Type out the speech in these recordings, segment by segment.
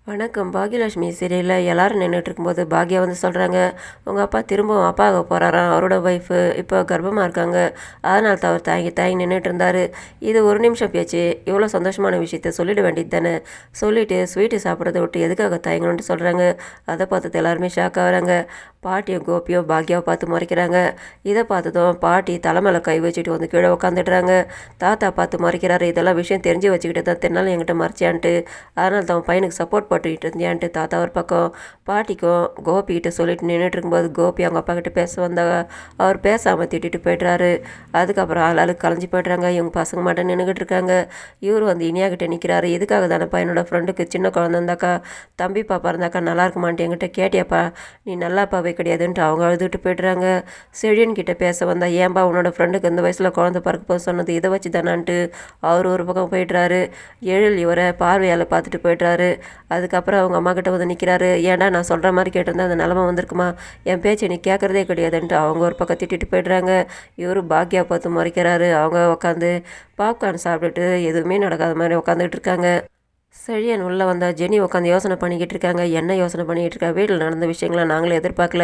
வணக்கம். பாக்யலட்சுமி சீரியலில் எல்லோரும் நின்றுட்டு இருக்கும்போது பாக்யா வந்து சொல்கிறாங்க, உங்கள் அப்பா திரும்பவும் அப்பாக போகிறாராம். அவரோட ஒய்ஃபு இப்போ கர்ப்பமாக இருக்காங்க. அதனால தான் அவர் தயங்கி தயங்கி நின்றுட்டு இருந்தார். இது ஒரு நிமிஷம் பேச்சு, இவ்வளோ சந்தோஷமான விஷயத்த சொல்லிட வேண்டியது தானே. சொல்லிவிட்டு ஸ்வீட்டு சாப்பிட்றத விட்டு எதுக்காக தயங்கணுன்ட்டு சொல்கிறாங்க. அதை பார்த்துட்டு எல்லாருமே ஷாக் ஆகிறாங்க. பாட்டியும் கோபியோ பாக்யாவை பார்த்து முறைக்கிறாங்க. இதை பார்த்ததும் பாட்டி தலைமையில் கை வச்சுட்டு வந்து கீழே உட்காந்துடுறாங்க. தாத்தா பார்த்து முறைக்கிறாரு, இதெல்லாம் விஷயம் தெரிஞ்சு வச்சுக்கிட்டு தான் தென்னாலும் என்கிட்ட மறைச்சியான்ட்டு, அதனால தான் பையனுக்கு சப்போர்ட் போட்டுக்கிட்டு இருந்தியான்ட்டு தாத்தா ஒரு பக்கம் பாட்டிக்கும் கோபிக்கிட்ட சொல்லிட்டு நின்றுட்டு இருக்கும்போது கோபி அவங்க அப்பா கிட்ட பேச வந்தாங்க. அவர் பேசாமல் திட்டிட்டு போய்ட்றாரு. அதுக்கப்புறம் ஆளாளுக்கு கலைஞ்சி போய்ட்றாங்க. இவங்க பசங்க மட்டும் நின்றுக்கிட்டு இருக்காங்க. இவர் வந்து இனியா கிட்ட நிற்கிறாரு. இதுக்காக தானேப்பா என்னோட ஃப்ரெண்டுக்கு சின்ன குழந்தை இருந்தாக்கா தம்பி பாப்பா இருந்தாக்கா நல்லா இருக்குமான்ட்டு என்கிட்ட கேட்டியாப்பா, நீ நல்லாப்பாவே கிடையாதுன்ட்டு அவங்க அழுதுட்டு போய்ட்றாங்க. செழியன் கிட்ட பேச வந்தா, ஏன்பா உன்னோட ஃப்ரெண்டுக்கு இந்த வயசில் குழந்தை பிறக்க போது சொன்னது இதை வச்சு தானான்ட்டு அவர் ஒரு பக்கம் போய்ட்றாரு. எழில் இவரை பார்வையால் பார்த்துட்டு போய்ட்றாரு. அதுக்கப்புறம் அவங்க அம்மா கிட்ட வந்து நிற்கிறாரு. ஏன்டா நான் சொல்கிற மாதிரி கேட்டிருந்தா அந்த நிலமை வந்திருக்குமா, என் பேச்சு நீ கேட்குறதே கிடையாதுன்ட்டு அவங்க ஒரு பக்கம் திட்டிட்டு போய்ட்றாங்க. இவர் பாக்யா பார்த்து முறைக்கிறாரு. அவங்க உட்காந்து பாப்கார்ன் சாப்பிட்டுட்டு எதுவுமே நடக்காத மாதிரி உட்காந்துக்கிட்டு இருக்காங்க. செழியன் உள்ளே வந்தால் ஜெனி உட்காந்து யோசனை பண்ணிக்கிட்டு இருக்காங்க. என்ன யோசனை பண்ணிக்கிட்டு இருக்கா, வீட்டில் நடந்த விஷயங்களை நாங்களே எதிர்பார்க்கல,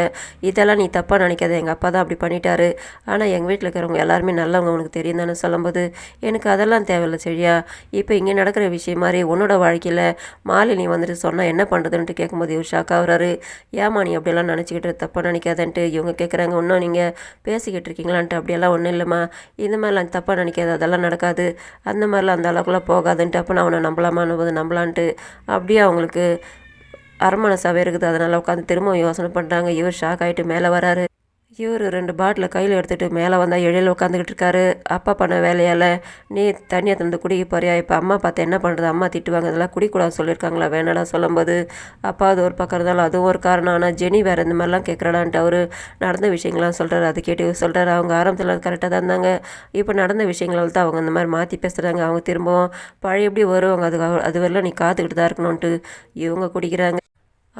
இதெல்லாம் நீ தப்பாக நினைக்காத, எங்கள் அப்பா தான் அப்படி பண்ணிட்டாரு, ஆனால் எங்கள் வீட்டில் இருக்கிறவங்க எல்லாருமே நல்லவங்க உனக்கு தெரியும் தானே சொல்லும்போது, எனக்கு அதெல்லாம் தேவையில்லை செழியா, இப்போ இங்கே நடக்கிற விஷயம் மாதிரி உன்னோட வாழ்க்கையில் மாலினி வந்துட்டு சொன்னால் என்ன பண்ணுறதுன்ட்டு கேட்கும்போது இவர் ஷாக் ஆகுறாரு. ஏமா நீ அப்படியெல்லாம் நினச்சிக்கிட்டு தப்பாக நினைக்காதன்ட்டு இவங்க கேட்குறாங்க. இன்னும் நீங்கள் பேசிக்கிட்டு இருக்கீங்களான்ட்டு, அப்படியெல்லாம் ஒன்றும் இல்லைம்மா, இந்த மாதிரிலாம் தப்பாக நினைக்காது, அதெல்லாம் நடக்காது, அந்த மாதிரிலாம் அந்த அளவுக்குலாம் போகாதுன்ட்டு, அப்போ நான் அவனை நம்பலாமான்னு நம்பலான்ட்டு அப்படியே அவங்களுக்கு அரமனசாவே இருக்குது. அதனால் உட்காந்து திரும்ப யோசனை பண்ணுறாங்க. இவர் ஷாக் ஆகிட்டு மேலே வராரு. இவர் 2 பாட்டில் கையில் எடுத்துகிட்டு மேலே வந்தால் எழில் உட்காந்துக்கிட்டு இருக்காரு. அப்பா பண்ண வேலையால் நீ தண்ணியை தந்து குடிக்க போறியா, இப்போ அம்மா பார்த்து என்ன பண்ணுறது, அம்மா திட்டுவாங்க, இதெல்லாம் குடிக்கூடாது சொல்லியிருக்காங்களா வேணாடா சொல்லும்போது, அப்பா அது ஒரு பக்கம் இருந்தாலும் அதுவும் ஒரு காரணம். ஆனால் ஜெனி வேறு இந்த மாதிரிலாம் கேட்குறாடான்ட்டு அவர் நடந்த விஷயங்கள்லாம் சொல்கிறாரு. அது கேட்டு சொல்கிறாரு, அவங்க ஆரம்பத்தில் கரெக்டாக தான் இருந்தாங்க, இப்போ நடந்த விஷயங்களால் தான் அவங்க இந்த மாதிரி மாற்றி பேசுகிறாங்க, அவங்க திரும்பவும் பழைய எப்படி வருவாங்க, அது வரலாம் நீ காத்துக்கிட்டு தான் இருக்கணும்ன்ட்டு இவங்க குடிக்கிறாங்க.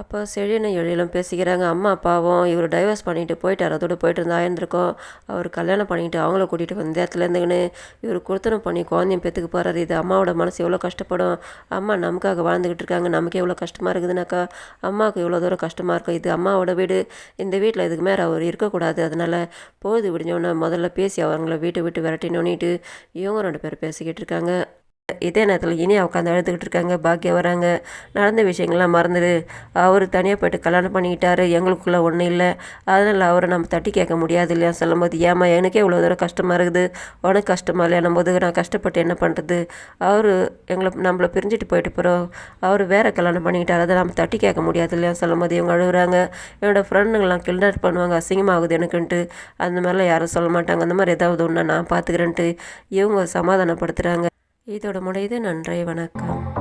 அப்போ செழியனும் எழிலும் பேசிக்கிறாங்க. அம்மா அப்பாவும் இவர் டைவர்ஸ் பண்ணிட்டு போயிட்டார், அதோடு போயிட்டு இருந்தா ஆயிருந்திருக்கோம், அவர் கல்யாணம் பண்ணிட்டு அவங்கள கூட்டிகிட்டு வந்து இடத்துல இருந்துங்கன்னு இவர் கொடுத்தனம் பண்ணி குழந்தையும் பெற்றுக்கு போகிறாரு. இது அம்மாவோட மனசு எவ்வளோ கஷ்டப்படும், அம்மா நமக்காக வாழ்ந்துக்கிட்டு இருக்காங்க, நமக்கு எவ்வளோ கஷ்டமாக இருக்குதுனாக்கா அம்மாவுக்கு எவ்வளோ தூரம் கஷ்டமாக இருக்கும். இது அம்மாவோட வீடு, இந்த வீட்டில் இதுக்கு மேலே அவர் இருக்கக்கூடாது, அதனால் பொழுது விடிஞ்சோன்னே முதல்ல பேசி அவங்கள வீட்டை விட்டு விரட்டினோன்னிட்டு இவங்க 2 பேர் பேசிக்கிட்டு இருக்காங்க. இதே நேரத்தில் இனியா உட்காந்து அழுதுகிட்டு இருக்காங்க. பாக்கியா வராங்க. நடந்த விஷயங்கள்லாம் மறந்துடு, அவர் தனியாக போய்ட்டு கல்யாணம் பண்ணிக்கிட்டாரு, எங்களுக்குள்ளே ஒன்றும் இல்லை, அதனால் அவரை நம்ம தட்டி கேட்க முடியாது இல்லையா சொல்லும்போது, ஏமா எனக்கே இவ்வளோ தூரம் கஷ்டமாக இருக்குது, உனக்கு கஷ்டமாக இல்லையானும் போது நான் கஷ்டப்பட்டு என்ன பண்ணுறது, அவர் நம்மளை பிரிஞ்சுட்டு போயிட்டு போகிறோம், அவர் வேறு கல்யாணம் பண்ணிக்கிட்டார், அதை நம்ம தட்டி கேட்க முடியாது இல்லையா சொல்லும்போது இவங்க அழுகுறாங்க. என்னோடய ஃப்ரெண்டுங்களாம் கிண்டல் பண்ணுவாங்க, அசிங்கமாகுது எனக்குன்ட்டு, அந்த மாதிரிலாம் யாரும் சொல்ல மாட்டாங்க, அந்த மாதிரி ஏதாவது ஒன்றா நான் பார்த்துக்கிறேன்ட்டு இவங்க சமாதானப்படுத்துகிறாங்க. இதோட முடியுது. நன்றி, வணக்கம்.